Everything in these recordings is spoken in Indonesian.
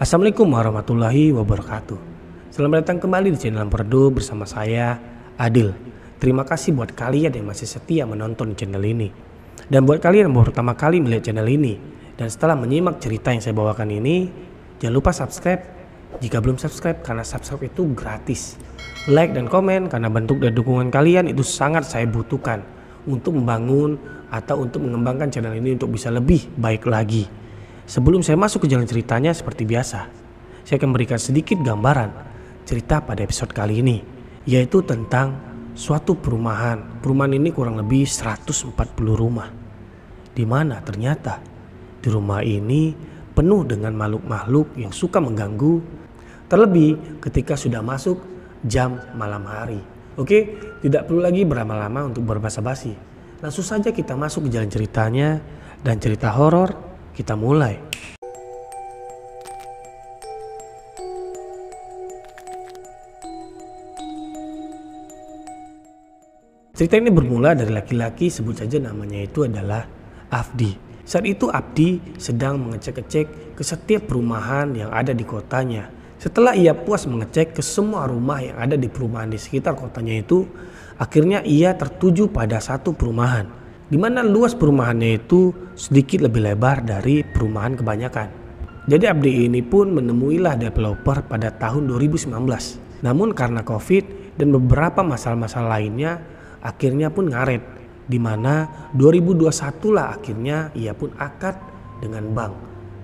Assalamualaikum warahmatullahi wabarakatuh. Selamat datang kembali di channel Lamperdo bersama saya, Adil. Terima kasih buat kalian yang masih setia menonton channel ini. Dan buat kalian yang baru pertama kali melihat channel ini dan setelah menyimak cerita yang saya bawakan ini, jangan lupa subscribe jika belum subscribe, karena subscribe itu gratis. Like dan komen karena bentuk dan dukungan kalian itu sangat saya butuhkan untuk membangun atau untuk mengembangkan channel ini untuk bisa lebih baik lagi. Sebelum saya masuk ke jalan ceritanya, seperti biasa, saya akan berikan sedikit gambaran cerita pada episode kali ini, yaitu tentang suatu perumahan. Perumahan ini kurang lebih 140 rumah, di mana ternyata di rumah ini penuh dengan makhluk-makhluk yang suka mengganggu, terlebih ketika sudah masuk jam malam hari. Oke, tidak perlu lagi berlama-lama untuk berbasa-basi. Langsung saja kita masuk ke jalan ceritanya, dan cerita horor kita mulai. Cerita ini bermula dari laki-laki, sebut saja namanya itu adalah Afdi. Saat itu Afdi sedang mengecek-ngecek ke setiap perumahan yang ada di kotanya. Setelah ia puas mengecek ke semua rumah yang ada di perumahan di sekitar kotanya itu, akhirnya ia tertuju pada satu perumahan, di mana luas perumahannya itu sedikit lebih lebar dari perumahan kebanyakan. Jadi Abdi ini pun menemuilah developer pada tahun 2019. Namun karena COVID dan beberapa masalah-masalah lainnya, akhirnya pun ngaret. Di mana 2021 lah akhirnya ia pun akad dengan bank.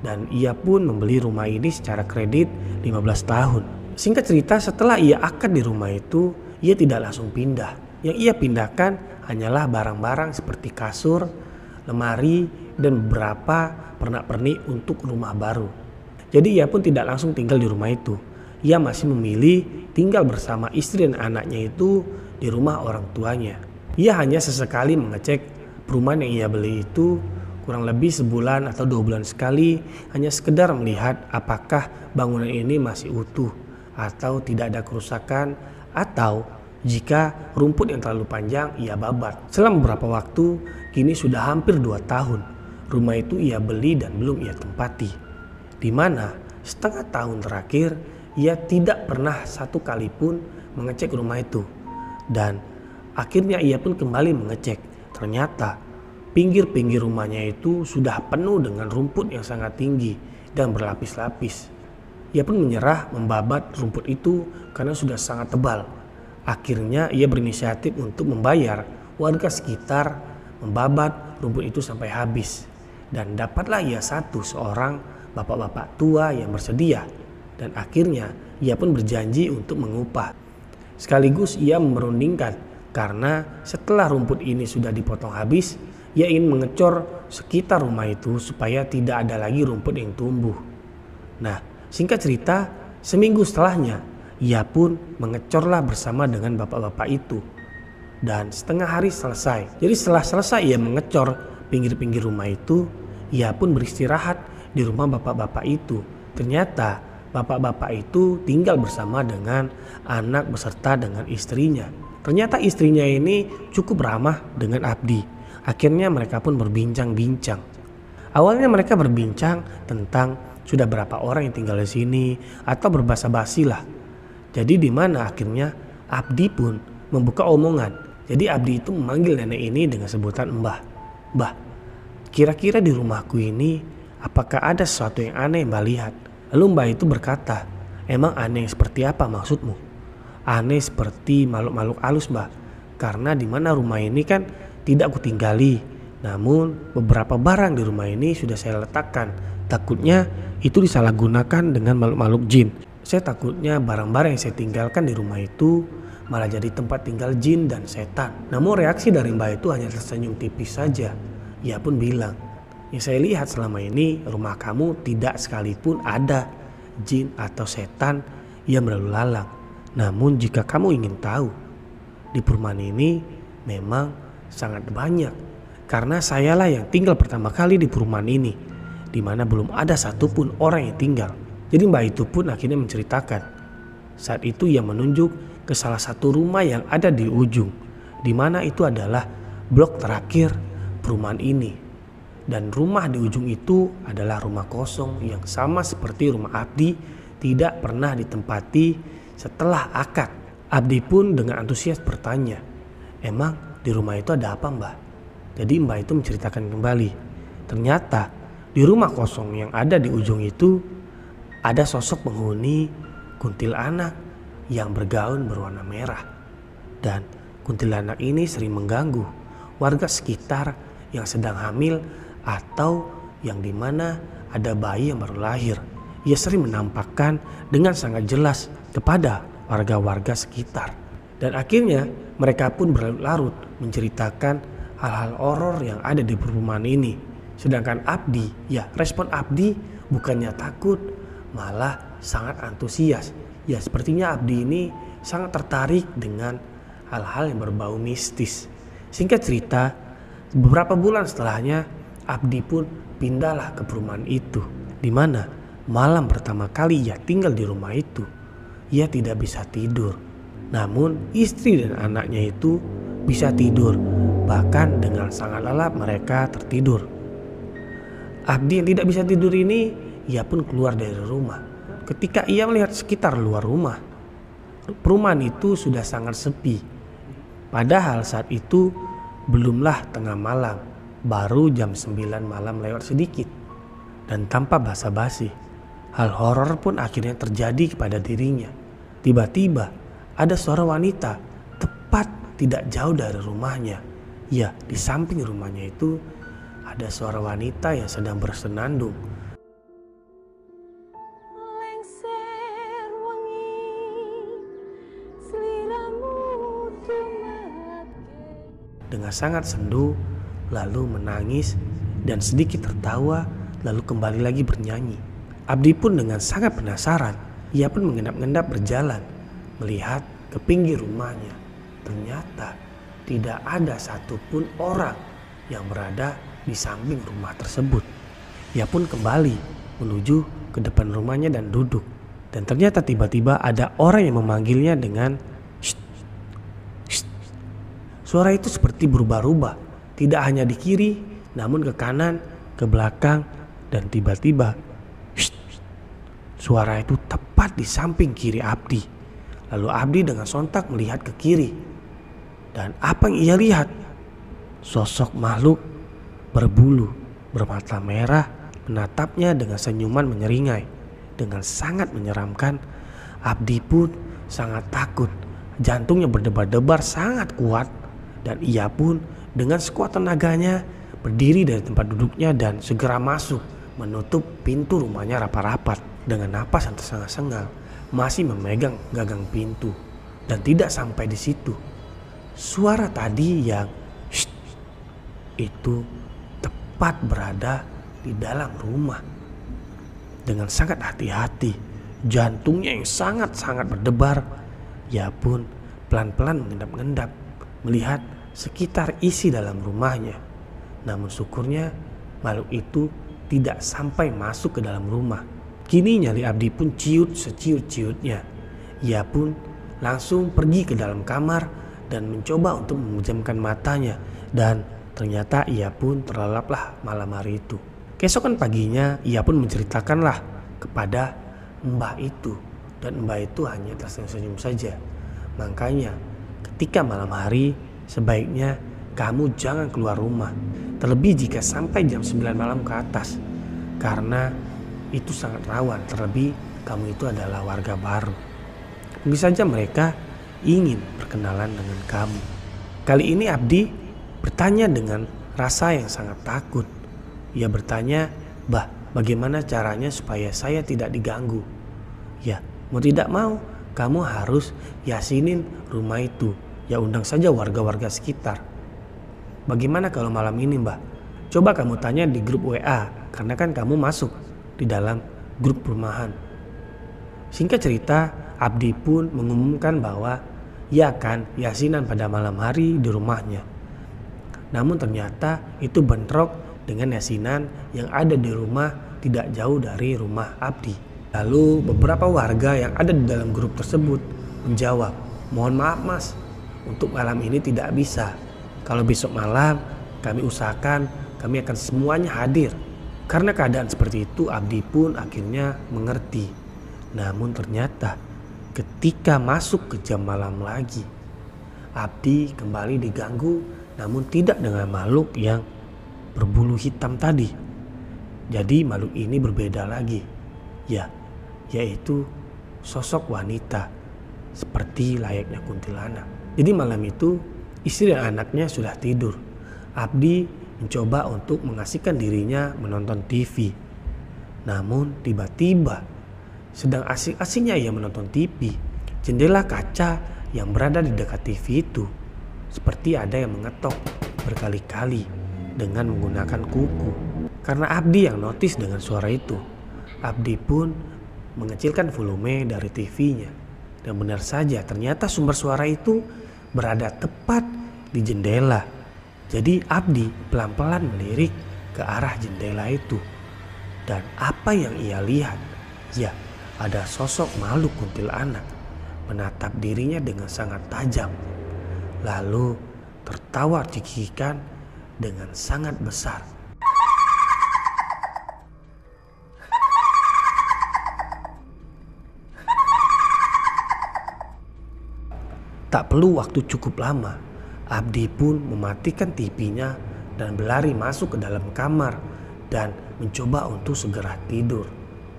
Dan ia pun membeli rumah ini secara kredit 15 tahun. Singkat cerita, setelah ia akad di rumah itu, ia tidak langsung pindah. Yang ia pindahkan hanyalah barang-barang seperti kasur, lemari, dan beberapa pernak-pernik untuk rumah baru. Jadi ia pun tidak langsung tinggal di rumah itu. Ia masih memilih tinggal bersama istri dan anaknya itu di rumah orang tuanya. Ia hanya sesekali mengecek perumahan yang ia beli itu, kurang lebih sebulan atau 2 bulan sekali, hanya sekedar melihat apakah bangunan ini masih utuh atau tidak ada kerusakan, atau jika rumput yang terlalu panjang ia babat. Selama beberapa waktu, kini sudah hampir 2 tahun, rumah itu ia beli dan belum ia tempati. Di mana setengah tahun terakhir ia tidak pernah satu kali pun mengecek rumah itu. Dan akhirnya ia pun kembali mengecek. Ternyata pinggir-pinggir rumahnya itu sudah penuh dengan rumput yang sangat tinggi dan berlapis-lapis. Ia pun menyerah membabat rumput itu karena sudah sangat tebal. Akhirnya ia berinisiatif untuk membayar warga sekitar membabat rumput itu sampai habis. Dan dapatlah ia seorang bapak-bapak tua yang bersedia. Dan akhirnya ia pun berjanji untuk mengupah. Sekaligus ia merundingkan karena setelah rumput ini sudah dipotong habis, ia ingin mengecor sekitar rumah itu supaya tidak ada lagi rumput yang tumbuh. Nah, singkat cerita, seminggu setelahnya ia pun mengecorlah bersama dengan bapak-bapak itu. Dan setengah hari selesai. Jadi setelah selesai ia mengecor pinggir-pinggir rumah itu, ia pun beristirahat di rumah bapak-bapak itu. Ternyata bapak-bapak itu tinggal bersama dengan anak beserta dengan istrinya. Ternyata istrinya ini cukup ramah dengan Abdi. Akhirnya mereka pun berbincang-bincang. Awalnya mereka berbincang tentang sudah berapa orang yang tinggal di sini atau berbasa-basi lah. Jadi di mana akhirnya Abdi pun membuka omongan. Jadi Abdi itu memanggil nenek ini dengan sebutan Mbah. Mbah, kira-kira di rumahku ini apakah ada sesuatu yang aneh Mbah lihat? Lalu Mbah itu berkata, emang aneh seperti apa maksudmu? Aneh seperti makhluk-makhluk halus Mbah. Karena di mana rumah ini kan tidak aku tinggali. Namun beberapa barang di rumah ini sudah saya letakkan. Takutnya itu disalahgunakan dengan makhluk-makhluk jin. Saya takutnya barang-barang yang saya tinggalkan di rumah itu malah jadi tempat tinggal jin dan setan. Namun reaksi dari Mbah itu hanya tersenyum tipis saja. Ia pun bilang, yang saya lihat selama ini rumah kamu tidak sekalipun ada jin atau setan yang berlalu lalang. Namun jika kamu ingin tahu, di perumahan ini memang sangat banyak. Karena sayalah yang tinggal pertama kali di perumahan ini, di mana belum ada satupun orang yang tinggal. Jadi Mbak itu pun akhirnya menceritakan. Saat itu ia menunjuk ke salah satu rumah yang ada di ujung, di mana itu adalah blok terakhir perumahan ini. Dan rumah di ujung itu adalah rumah kosong yang sama seperti rumah Abdi tidak pernah ditempati setelah akad. Abdi pun dengan antusias bertanya, "Emang di rumah itu ada apa, Mbah?" Jadi Mbah itu menceritakan kembali. Ternyata di rumah kosong yang ada di ujung itu ada sosok penghuni kuntilanak yang bergaun berwarna merah. Dan kuntilanak ini sering mengganggu warga sekitar yang sedang hamil atau yang dimana ada bayi yang baru lahir. Ia sering menampakkan dengan sangat jelas kepada warga-warga sekitar. Dan akhirnya mereka pun berlarut-larut menceritakan hal-hal horor yang ada di perumahan ini. Sedangkan Abdi, respon Abdi bukannya takut, malah sangat antusias. Ya, sepertinya Abdi ini sangat tertarik dengan hal-hal yang berbau mistis. Singkat cerita, beberapa bulan setelahnya Abdi pun pindahlah ke perumahan itu, di mana malam pertama kali ia tinggal di rumah itu, ia tidak bisa tidur. Namun istri dan anaknya itu bisa tidur, bahkan dengan sangat lelap mereka tertidur. Abdi yang tidak bisa tidur ini, ia pun keluar dari rumah. Ketika ia melihat sekitar luar rumah, perumahan itu sudah sangat sepi. Padahal saat itu belumlah tengah malam, baru jam 9 malam lewat sedikit. Dan tanpa basa-basi, hal horor pun akhirnya terjadi kepada dirinya. Tiba-tiba ada suara wanita tepat tidak jauh dari rumahnya. Ya, di samping rumahnya itu ada suara wanita yang sedang bersenandung. Dengan sangat sendu, lalu menangis dan sedikit tertawa, lalu kembali lagi bernyanyi. Abdi pun dengan sangat penasaran, ia pun mengendap-endap berjalan, melihat ke pinggir rumahnya. Ternyata tidak ada satupun orang yang berada di samping rumah tersebut. Ia pun kembali menuju ke depan rumahnya dan duduk. Dan ternyata tiba-tiba ada orang yang memanggilnya dengan "Shh, shh." Suara itu seperti berubah-ubah, tidak hanya di kiri, namun ke kanan, ke belakang, dan tiba-tiba "Shh, shh." Suara itu tepat di samping kiri Abdi. Lalu Abdi dengan sontak melihat ke kiri. Dan apa yang ia lihat? Sosok makhluk berbulu, bermata merah, menatapnya dengan senyuman menyeringai. Dengan sangat menyeramkan, Abdi pun sangat takut. Jantungnya berdebar-debar sangat kuat. Dan ia pun dengan sekuat tenaganya berdiri dari tempat duduknya dan segera masuk, menutup pintu rumahnya rapat-rapat. Dengan napas yang tersengal-sengal, masih memegang gagang pintu. Dan tidak sampai di situ, suara tadi yang "Shh" itu tepat berada di dalam rumah. Dengan sangat hati-hati, jantungnya yang sangat-sangat berdebar, ia pun pelan-pelan mengendap-endap melihat sekitar isi dalam rumahnya. Namun syukurnya makhluk itu tidak sampai masuk ke dalam rumah. Kini nyali Abdi pun ciut seciut-ciutnya. Ia pun langsung pergi ke dalam kamar dan mencoba untuk memejamkan matanya. Dan ternyata ia pun terlelaplah malam hari itu. Keesokan paginya ia pun menceritakanlah kepada mbah itu. Dan mbah itu hanya tersenyum-senyum saja. Makanya ketika malam hari sebaiknya kamu jangan keluar rumah. Terlebih jika sampai jam 9 malam ke atas. Karena itu sangat rawan, terlebih kamu itu adalah warga baru. Mungkin saja mereka ingin berkenalan dengan kamu. Kali ini Abdi bertanya dengan rasa yang sangat takut. Ia bertanya, "Bah, bagaimana caranya supaya saya tidak diganggu?" Ya, mau tidak mau kamu harus yasinin rumah itu. Ya, undang saja warga-warga sekitar. "Bagaimana kalau malam ini, Mbah? Coba kamu tanya di grup WA, karena kan kamu masuk di dalam grup perumahan." Singkat cerita, Abdi pun mengumumkan bahwa ia akan yasinan pada malam hari di rumahnya. Namun ternyata itu bentrok dengan yasinan yang ada di rumah tidak jauh dari rumah Abdi. Lalu beberapa warga yang ada di dalam grup tersebut menjawab, "Mohon maaf Mas, untuk malam ini tidak bisa. Kalau besok malam kami usahakan kami akan semuanya hadir. Karena keadaan seperti itu, Abdi pun akhirnya mengerti. Namun ternyata ketika masuk ke jam malam lagi, Abdi kembali diganggu, namun tidak dengan makhluk yang berbulu hitam tadi. Jadi makhluk ini berbeda lagi, yaitu sosok wanita seperti layaknya kuntilanak. Jadi malam itu istri dan anaknya sudah tidur. Abdi mencoba untuk mengasihkan dirinya menonton TV. Namun tiba-tiba sedang asik-asiknya ia menonton TV, jendela kaca yang berada di dekat TV itu seperti ada yang mengetok berkali-kali dengan menggunakan kuku. Karena Abdi yang notice dengan suara itu, Abdi pun mengecilkan volume dari TV-nya. Dan benar saja ternyata sumber suara itu berada tepat di jendela. Jadi Abdi pelan-pelan melirik ke arah jendela itu. Dan apa yang ia lihat? Ya, ada sosok makhluk kuntilanak menatap dirinya dengan sangat tajam. Lalu tertawa cikikan dengan sangat besar. Tak perlu waktu cukup lama, Abdi pun mematikan TV-nya dan berlari masuk ke dalam kamar dan mencoba untuk segera tidur.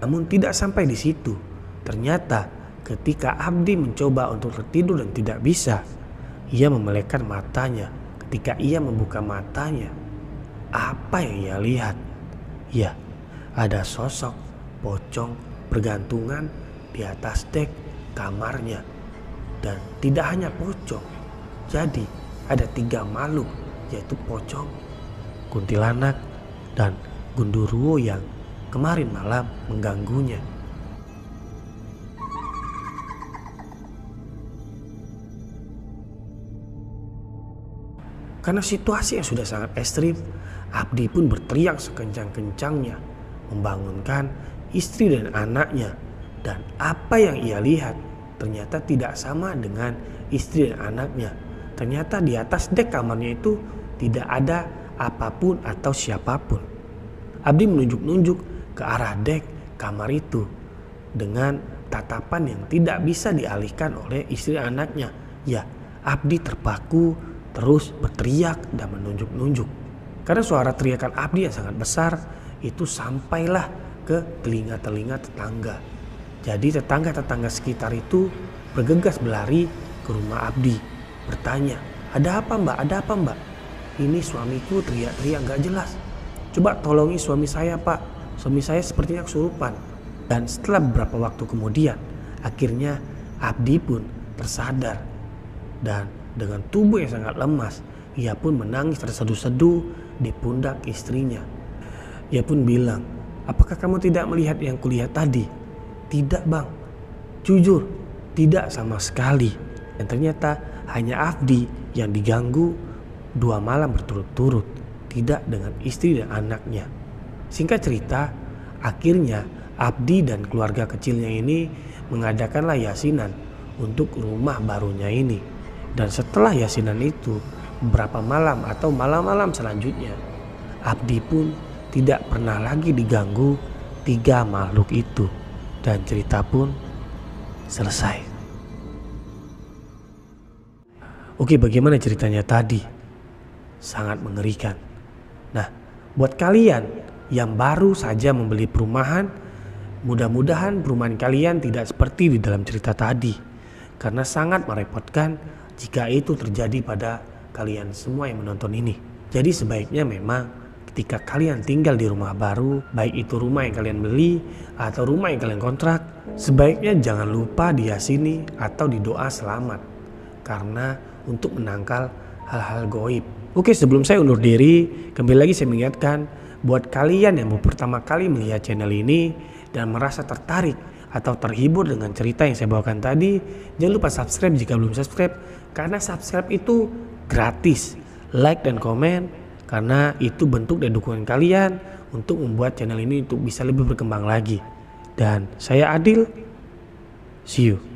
Namun tidak sampai di situ. Ternyata ketika Abdi mencoba untuk tertidur dan tidak bisa, ia memelekkan matanya. Ketika ia membuka matanya, apa yang ia lihat? Ya, ada sosok pocong bergantungan di atas dek kamarnya. Dan tidak hanya pocong, jadi ada 3 makhluk, yaitu pocong, kuntilanak, dan gundurwo yang kemarin malam mengganggunya. Karena situasi yang sudah sangat ekstrim, Abdi pun berteriak sekencang-kencangnya, membangunkan istri dan anaknya. Dan apa yang ia lihat ternyata tidak sama dengan istri dan anaknya. Ternyata di atas dek kamarnya itu tidak ada apapun atau siapapun. Abdi menunjuk-nunjuk ke arah dek kamar itu dengan tatapan yang tidak bisa dialihkan oleh istri dan anaknya. Ya, Abdi terpaku terus berteriak dan menunjuk-nunjuk. Karena suara teriakan Abdi yang sangat besar itu sampailah ke telinga-telinga tetangga. Jadi tetangga-tetangga sekitar itu bergegas berlari ke rumah Abdi, bertanya, "Ada apa mbak? Ada apa mbak? Ini suamiku teriak-teriak gak jelas. Coba tolongi suami saya pak, suami saya sepertinya kesurupan." Dan setelah beberapa waktu kemudian, akhirnya Abdi pun tersadar. Dan dengan tubuh yang sangat lemas, ia pun menangis terseduh-seduh di pundak istrinya. Ia pun bilang, "Apakah kamu tidak melihat yang kulihat tadi?" "Tidak bang, jujur tidak sama sekali." Dan ternyata hanya Abdi yang diganggu 2 malam berturut-turut, tidak dengan istri dan anaknya. Singkat cerita, akhirnya Abdi dan keluarga kecilnya ini mengadakanlah yasinan untuk rumah barunya ini. Dan setelah yasinan itu, beberapa malam atau malam-malam selanjutnya, Abdi pun tidak pernah lagi diganggu 3 makhluk itu. Dan cerita pun selesai. Oke, bagaimana ceritanya tadi? Sangat mengerikan. Nah, buat kalian yang baru saja membeli perumahan, mudah-mudahan perumahan kalian tidak seperti di dalam cerita tadi. Karena sangat merepotkan jika itu terjadi pada kalian semua yang menonton ini. Jadi sebaiknya memang ketika kalian tinggal di rumah baru, baik itu rumah yang kalian beli atau rumah yang kalian kontrak, sebaiknya jangan lupa diyasini atau didoa selamat. Karena untuk menangkal hal-hal goib. Oke, sebelum saya undur diri, kembali lagi saya mengingatkan buat kalian yang baru pertama kali melihat channel ini dan merasa tertarik atau terhibur dengan cerita yang saya bawakan tadi, jangan lupa subscribe jika belum subscribe. Karena subscribe itu gratis. Like dan komen, karena itu bentuk dan dukungan kalian untuk membuat channel ini untuk bisa lebih berkembang lagi. Dan saya Adil, see you.